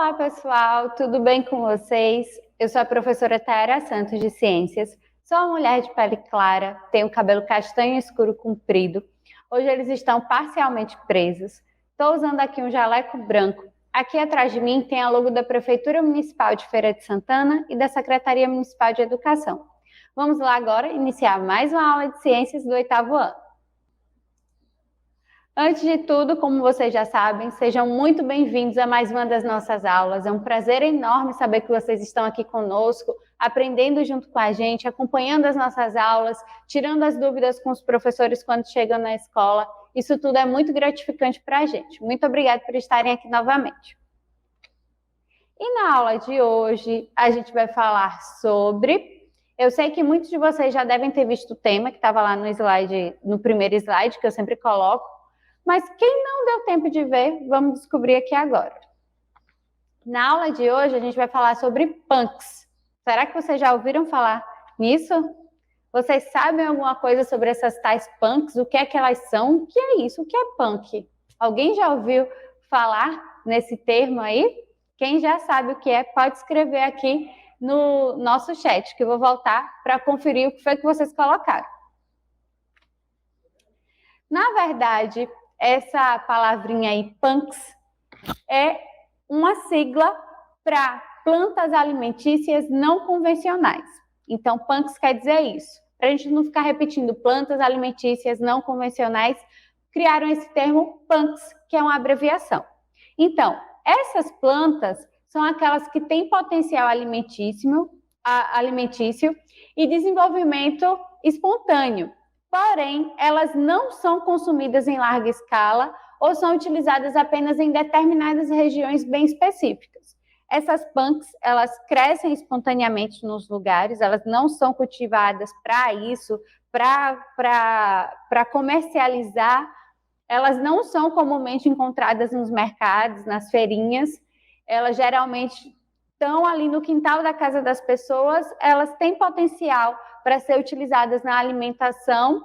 Olá, pessoal, tudo bem com vocês? Eu sou a professora Tayara Santos, de Ciências. Sou uma mulher de pele clara, tenho cabelo castanho escuro comprido. Hoje eles estão parcialmente presos. Estou usando aqui um jaleco branco. Aqui atrás de mim tem a logo da Prefeitura Municipal de Feira de Santana e da Secretaria Municipal de Educação. Vamos lá agora iniciar mais uma aula de Ciências do 8º ano. Antes de tudo, como vocês já sabem, sejam muito bem-vindos a mais uma das nossas aulas. É um prazer enorme saber que vocês estão aqui conosco, aprendendo junto com a gente, acompanhando as nossas aulas, tirando as dúvidas com os professores quando chegam na escola. Isso tudo é muito gratificante para a gente. Muito obrigada por estarem aqui novamente. E na aula de hoje, a gente vai falar sobre... Eu sei que muitos de vocês já devem ter visto o tema que estava lá no slide, no primeiro slide, que eu sempre coloco. Mas quem não deu tempo de ver, vamos descobrir aqui agora. Na aula de hoje, a gente vai falar sobre punks. Será que vocês já ouviram falar nisso? Vocês sabem alguma coisa sobre essas tais punks? O que é que elas são? O que é isso? O que é punk? Alguém já ouviu falar nesse termo aí? Quem já sabe o que é, pode escrever aqui no nosso chat, que eu vou voltar para conferir o que foi que vocês colocaram. Na verdade, essa palavrinha aí, punks, é uma sigla para plantas alimentícias não convencionais. Então, punks quer dizer isso. Para a gente não ficar repetindo plantas alimentícias não convencionais, criaram esse termo punks, que é uma abreviação. Então, essas plantas são aquelas que têm potencial alimentício e desenvolvimento espontâneo. Porém, elas não são consumidas em larga escala ou são utilizadas apenas em determinadas regiões bem específicas. Essas punks, elas crescem espontaneamente nos lugares, elas não são cultivadas para isso, para comercializar, elas não são comumente encontradas nos mercados, nas feirinhas, elas geralmente estão ali no quintal da casa das pessoas, elas têm potencial para ser utilizadas na alimentação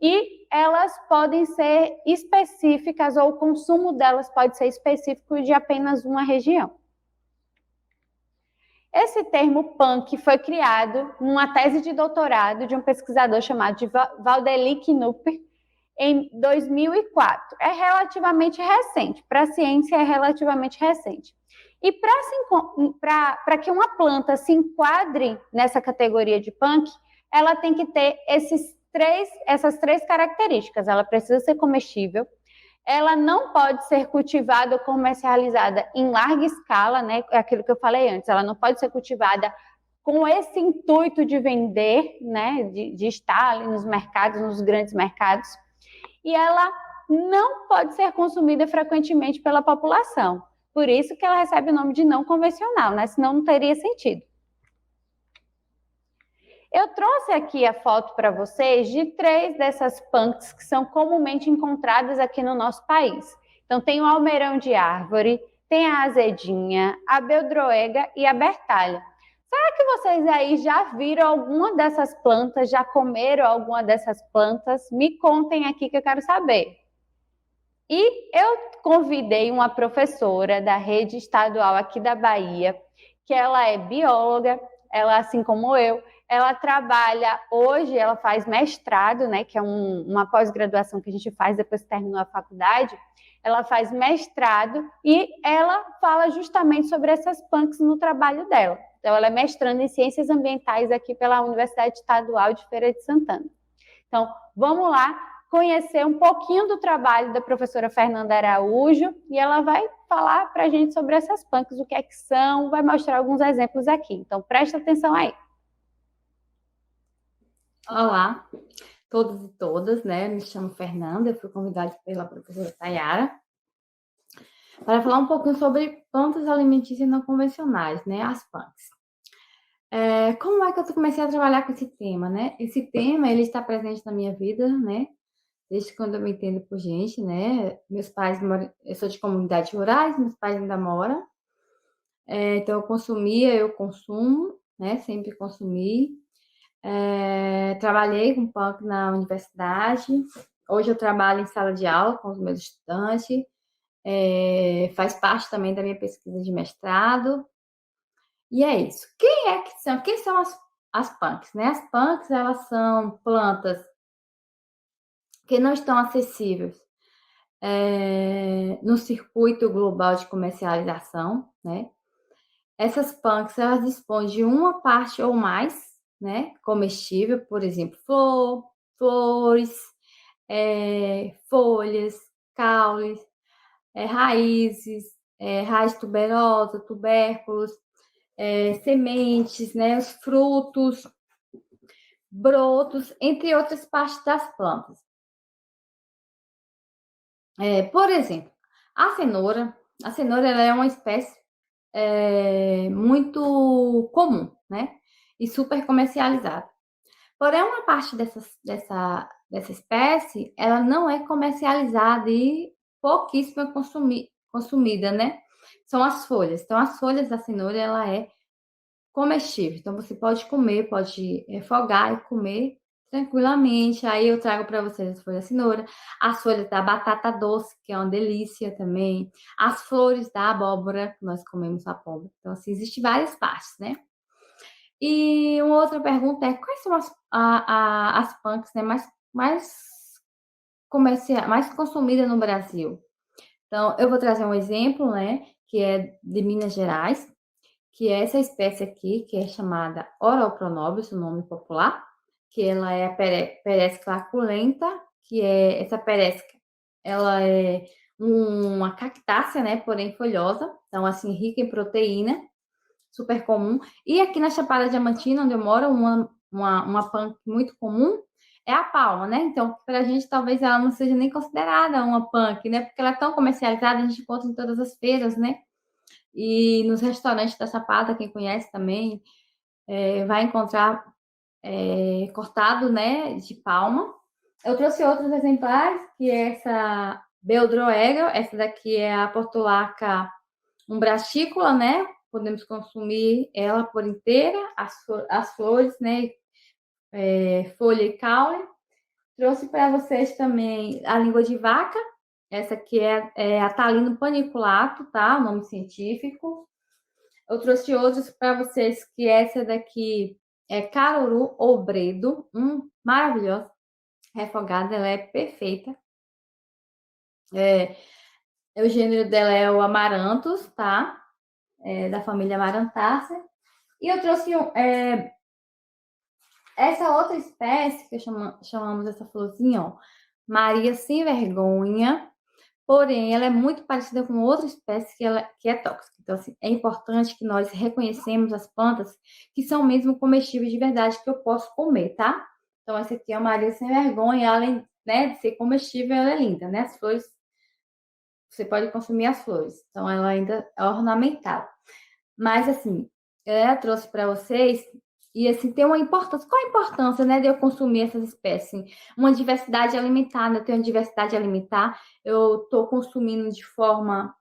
e elas podem ser específicas, ou o consumo delas pode ser específico de apenas uma região. Esse termo punk foi criado numa tese de doutorado de um pesquisador chamado Valdeli Knupp em 2004. É relativamente recente, para a ciência é relativamente recente. E para que uma planta se enquadre nessa categoria de punk, ela tem que ter essas três características. Ela precisa ser comestível, ela não pode ser cultivada ou comercializada em larga escala, né? É aquilo que eu falei antes, ela não pode ser cultivada com esse intuito de vender, né? De estar ali nos mercados, nos grandes mercados. E ela não pode ser consumida frequentemente pela população. Por isso que ela recebe o nome de não convencional, né? Senão não teria sentido. Eu trouxe aqui a foto para vocês de 3 dessas punks que são comumente encontradas aqui no nosso país. Então, tem o almeirão de árvore, tem a azedinha, a beldroega e a bertalha. Será que vocês aí já viram alguma dessas plantas, já comeram alguma dessas plantas? Me contem aqui que eu quero saber. E eu convidei uma professora da rede estadual aqui da Bahia, que ela é bióloga, ela, assim como eu, ela trabalha hoje, ela faz mestrado, né, que é uma pós-graduação que a gente faz depois que terminou a faculdade. Ela faz mestrado e ela fala justamente sobre essas punks no trabalho dela. Então, ela é mestranda em Ciências Ambientais aqui pela Universidade Estadual de Feira de Santana. Então, vamos lá conhecer um pouquinho do trabalho da professora Fernanda Araújo e ela vai falar para a gente sobre essas punks, o que é que são, vai mostrar alguns exemplos aqui. Então, presta atenção aí. Olá, todos e todas, né? Me chamo Fernanda, eu fui convidada pela professora Tayara para falar um pouquinho sobre plantas alimentícias não convencionais, né? As punks. Como é que eu comecei a trabalhar com esse tema, né? Esse tema, ele está presente na minha vida, né? Desde quando eu me entendo por gente, né? Meus pais moram, eu sou de comunidades rurais, meus pais ainda moram. Então, eu consumo, né? Sempre consumi. Trabalhei com punk na universidade. Hoje eu trabalho em sala de aula com os meus estudantes. faz parte também da minha pesquisa de mestrado. E é isso. Quem são as punks, né? As punks, elas são plantas que não estão acessíveis no circuito global de comercialização, né? Essas punks, elas dispõem de uma parte ou mais, né, comestível, por exemplo, flores, folhas, caules, raízes, raiz tuberosa, tubérculos, sementes, né, os frutos, brotos, entre outras partes das plantas. Por exemplo, a cenoura ela é uma espécie muito comum, né? E super comercializada. Porém, uma parte dessa espécie, ela não é comercializada e pouquíssima consumida, né? São as folhas. Então, as folhas da cenoura, ela é comestível. Então, você pode comer, pode refogar e comer tranquilamente. Aí eu trago para vocês as folhas da cenoura, as folhas da batata doce, que é uma delícia também, as flores da abóbora, que nós comemos abóbora. Então, assim, existem várias partes, né? E uma outra pergunta é, quais são as punks, né, mais consumidas no Brasil? Então, eu vou trazer um exemplo, né, que é de Minas Gerais, que é essa espécie aqui, que é chamada Oropronobius, o nome popular, que ela é a Peresca aculenta, que é essa peresca, ela é uma cactácea, né, porém folhosa, então assim, rica em proteína, super comum. E aqui na Chapada Diamantina, onde eu moro, uma punk muito comum é a palma, né? Então, para a gente, talvez ela não seja nem considerada uma punk, né? Porque ela é tão comercializada, a gente encontra em todas as feiras, né? E nos restaurantes da Chapada, quem conhece também, vai encontrar cortado, né, de palma. Eu trouxe outros exemplares, que é essa Beldroeger, essa daqui é a portulaca umbratícula, né? Podemos consumir ela por inteira, as flores, né? Folha e caule. Trouxe para vocês também a língua de vaca, essa aqui é a Talino paniculato, tá? O nome científico. Eu trouxe outros para vocês, que essa daqui é caruru ou bredo, maravilhosa, refogada, ela é perfeita. O gênero dela é o Amaranthus, tá? Da família Amarantácea. E eu trouxe essa outra espécie, que chamamos essa florzinha, ó, Maria Sem Vergonha, porém, ela é muito parecida com outra espécie que é tóxica. Então, assim, é importante que nós reconhecemos as plantas que são mesmo comestíveis de verdade, que eu posso comer, tá? Então, essa aqui é a Maria Sem Vergonha, além, né, de ser comestível, ela é linda, né? As flores, você pode consumir as flores. Então, ela ainda é ornamental. Mas, assim, eu trouxe para vocês, e assim, tem uma importância. Qual a importância, né, de eu consumir essas espécies? Uma diversidade alimentar, né? Eu tenho diversidade alimentar, eu estou consumindo de forma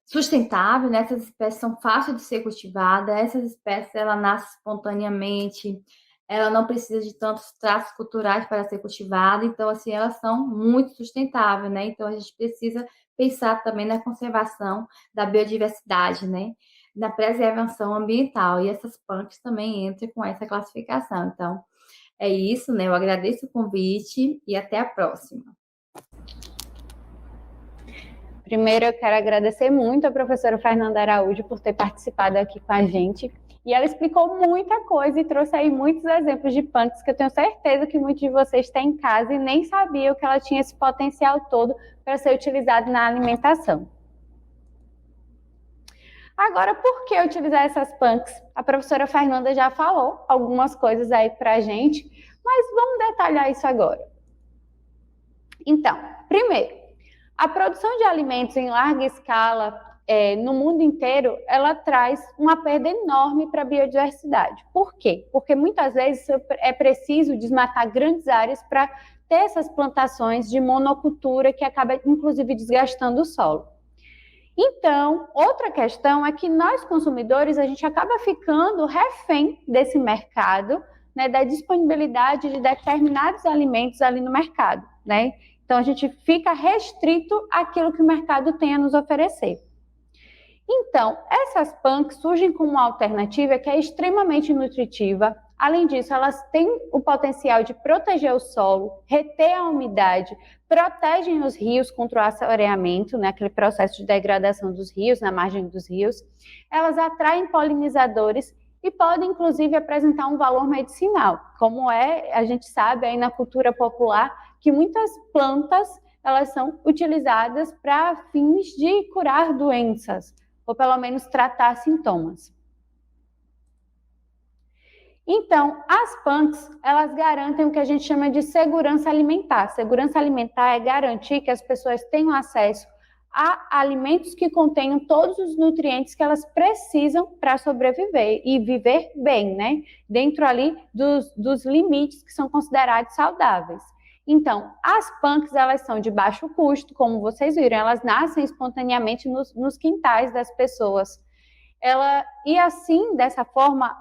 sustentável, né? Essas espécies são fáceis de ser cultivadas, essas espécies, ela nasce espontaneamente, ela não precisa de tantos traços culturais para ser cultivada, então, assim, elas são muito sustentáveis, né? Então, a gente precisa pensar também na conservação da biodiversidade, né? Na preservação ambiental, e essas punks também entram com essa classificação. Então, é isso, né? Eu agradeço o convite e até a próxima. Primeiro, eu quero agradecer muito a professora Fernanda Araújo por ter participado aqui com a gente. E ela explicou muita coisa e trouxe aí muitos exemplos de punks que eu tenho certeza que muitos de vocês têm em casa e nem sabiam que ela tinha esse potencial todo para ser utilizado na alimentação. Agora, por que utilizar essas punks? A professora Fernanda já falou algumas coisas aí para a gente, mas vamos detalhar isso agora. Então, primeiro, a produção de alimentos em larga escala no mundo inteiro, ela traz uma perda enorme para a biodiversidade. Por quê? Porque muitas vezes é preciso desmatar grandes áreas para ter essas plantações de monocultura que acaba, inclusive, desgastando o solo. Então, outra questão é que nós, consumidores, a gente acaba ficando refém desse mercado, né, da disponibilidade de determinados alimentos ali no mercado, né? Então, a gente fica restrito àquilo que o mercado tem a nos oferecer. Então, essas punks surgem como uma alternativa que é extremamente nutritiva. Além disso, elas têm o potencial de proteger o solo, reter a umidade, protegem os rios contra o assoreamento, né, aquele processo de degradação dos rios, na margem dos rios. Elas atraem polinizadores e podem, inclusive, apresentar um valor medicinal, como a gente sabe aí na cultura popular, que muitas plantas elas são utilizadas para fins de curar doenças, ou pelo menos tratar sintomas. Então, as punks, elas garantem o que a gente chama de segurança alimentar. Segurança alimentar é garantir que as pessoas tenham acesso a alimentos que contenham todos os nutrientes que elas precisam para sobreviver e viver bem, né? Dentro ali dos limites que são considerados saudáveis. Então, as punks, elas são de baixo custo, como vocês viram, elas nascem espontaneamente nos quintais das pessoas. E assim, dessa forma,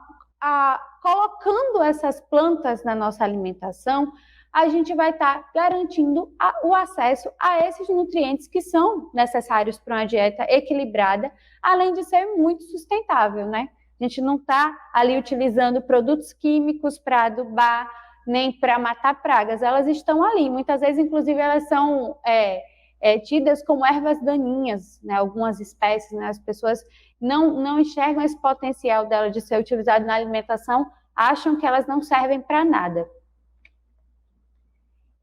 colocando essas plantas na nossa alimentação, a gente vai estar garantindo o acesso a esses nutrientes que são necessários para uma dieta equilibrada, além de ser muito sustentável, né? A gente não está ali utilizando produtos químicos para adubar, nem para matar pragas, elas estão ali. Muitas vezes, inclusive, elas são tidas como ervas daninhas, né? Algumas espécies, né? As pessoas não enxergam esse potencial dela de ser utilizado na alimentação, acham que elas não servem para nada.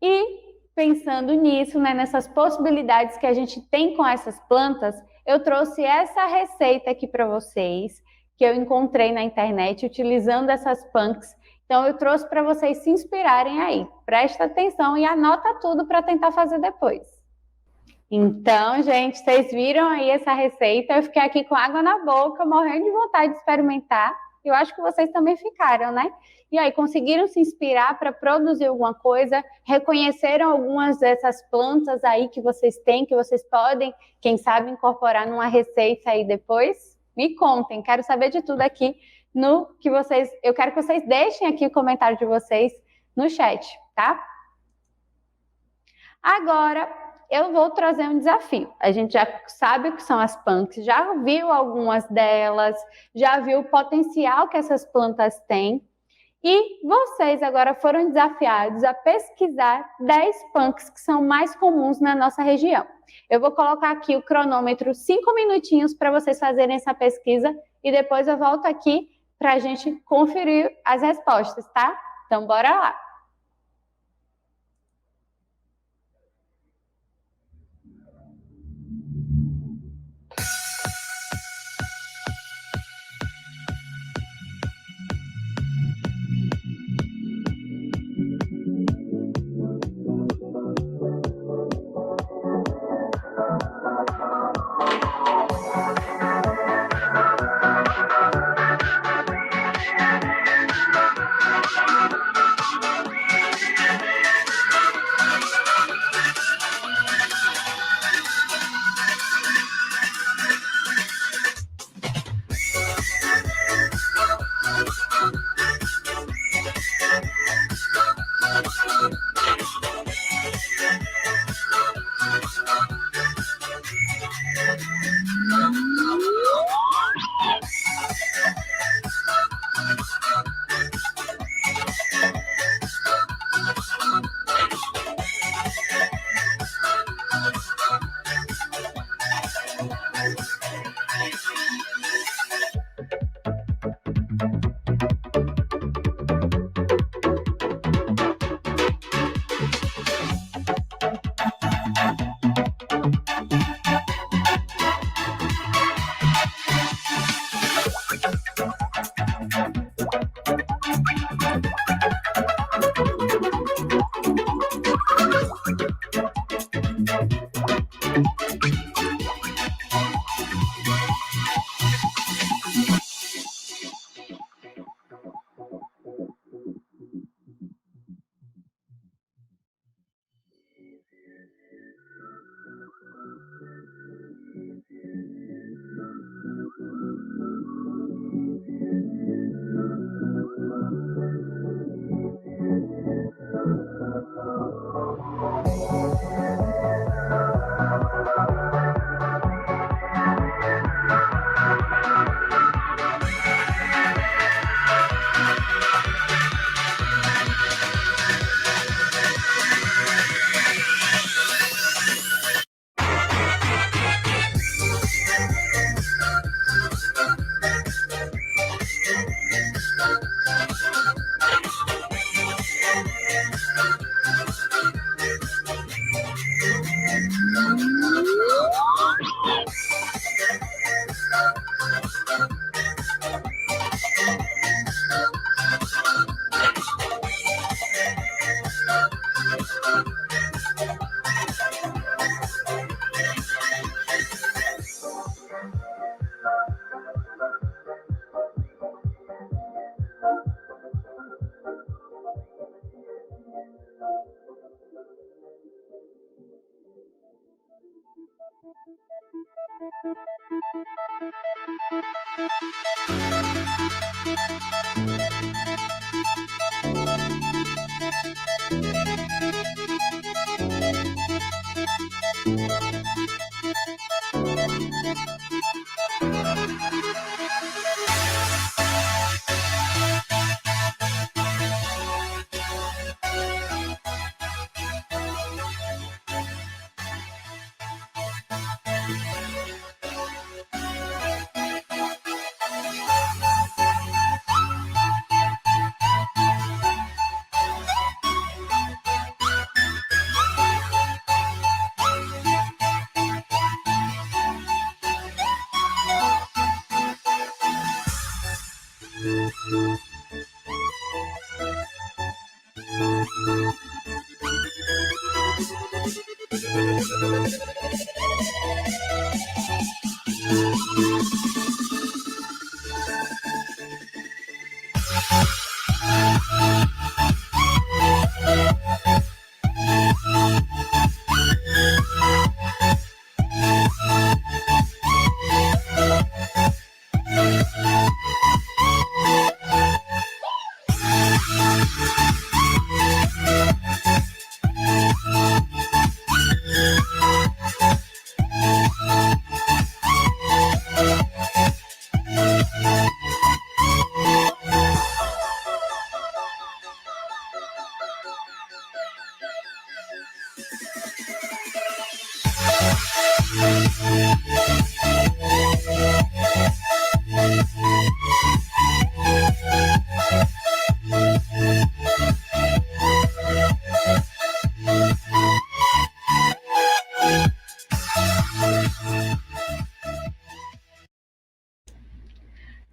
E pensando nisso, né, nessas possibilidades que a gente tem com essas plantas, eu trouxe essa receita aqui para vocês, que eu encontrei na internet utilizando essas punks. Então, eu trouxe para vocês se inspirarem aí. Presta atenção e anota tudo para tentar fazer depois. Então, gente, vocês viram aí essa receita? Eu fiquei aqui com água na boca, morrendo de vontade de experimentar. Eu acho que vocês também ficaram, né? E aí, conseguiram se inspirar para produzir alguma coisa? Reconheceram algumas dessas plantas aí que vocês têm, que vocês podem, quem sabe, incorporar numa receita aí depois? Me contem, quero saber de tudo aqui. Eu quero que vocês deixem aqui o comentário de vocês no chat, tá? Agora, eu vou trazer um desafio. A gente já sabe o que são as punks, já viu algumas delas, já viu o potencial que essas plantas têm. E vocês agora foram desafiados a pesquisar 10 punks que são mais comuns na nossa região. Eu vou colocar aqui o cronômetro 5 minutinhos para vocês fazerem essa pesquisa e depois eu volto aqui para a gente conferir as respostas, tá? Então, bora lá!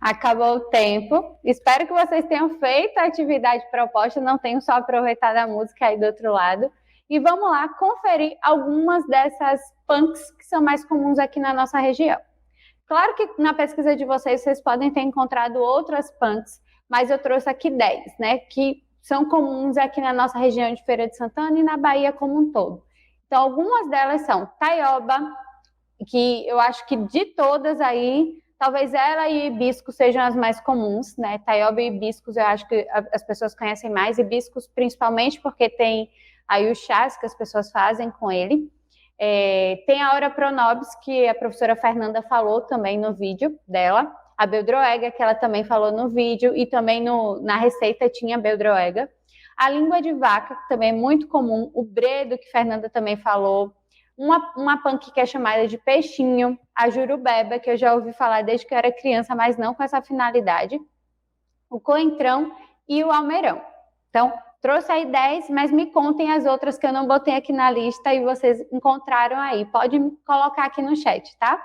Acabou o tempo. Espero que vocês tenham feito a atividade proposta, não tenham só aproveitado a música aí do outro lado. E vamos lá conferir algumas dessas punks que são mais comuns aqui na nossa região. Claro que na pesquisa de vocês podem ter encontrado outras punks, mas eu trouxe aqui 10, né, que são comuns aqui na nossa região de Feira de Santana e na Bahia como um todo. Então, algumas delas são taioba, que eu acho que de todas aí, talvez ela e hibisco sejam as mais comuns, né? Taioba e hibiscos eu acho que as pessoas conhecem mais, hibiscos principalmente porque tem aí os chás que as pessoas fazem com ele. Tem a Aura Pronobis, que a professora Fernanda falou também no vídeo dela, a beldroega, que ela também falou no vídeo, e também na receita tinha beldroega. A língua de vaca, que também é muito comum, o bredo, que a Fernanda também falou, uma punk que é chamada de peixinho, a jurubeba, que eu já ouvi falar desde que eu era criança, mas não com essa finalidade, o coentrão e o almeirão. Então, trouxe aí 10, mas me contem as outras que eu não botei aqui na lista e vocês encontraram aí. Pode colocar aqui no chat, tá?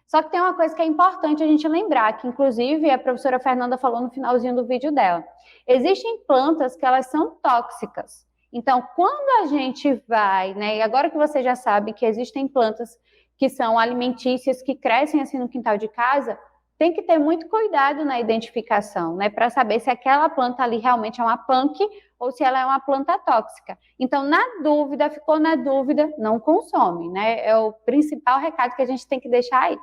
Só que tem uma coisa que é importante a gente lembrar, que inclusive a professora Fernanda falou no finalzinho do vídeo dela. Existem plantas que elas são tóxicas. Então, quando a gente vai, né, e agora que você já sabe que existem plantas que são alimentícias, que crescem assim no quintal de casa, tem que ter muito cuidado na identificação, né, para saber se aquela planta ali realmente é uma punk ou se ela é uma planta tóxica. Então, ficou na dúvida, não consome, né? É o principal recado que a gente tem que deixar aí.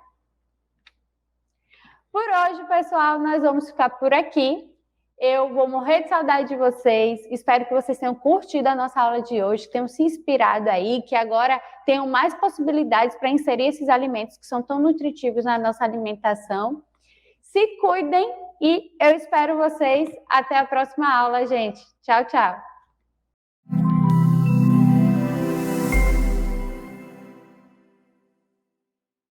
Por hoje, pessoal, nós vamos ficar por aqui. Eu vou morrer de saudade de vocês. Espero que vocês tenham curtido a nossa aula de hoje, que tenham se inspirado aí, que agora tenham mais possibilidades para inserir esses alimentos que são tão nutritivos na nossa alimentação. Se cuidem e eu espero vocês até a próxima aula, gente. Tchau, tchau.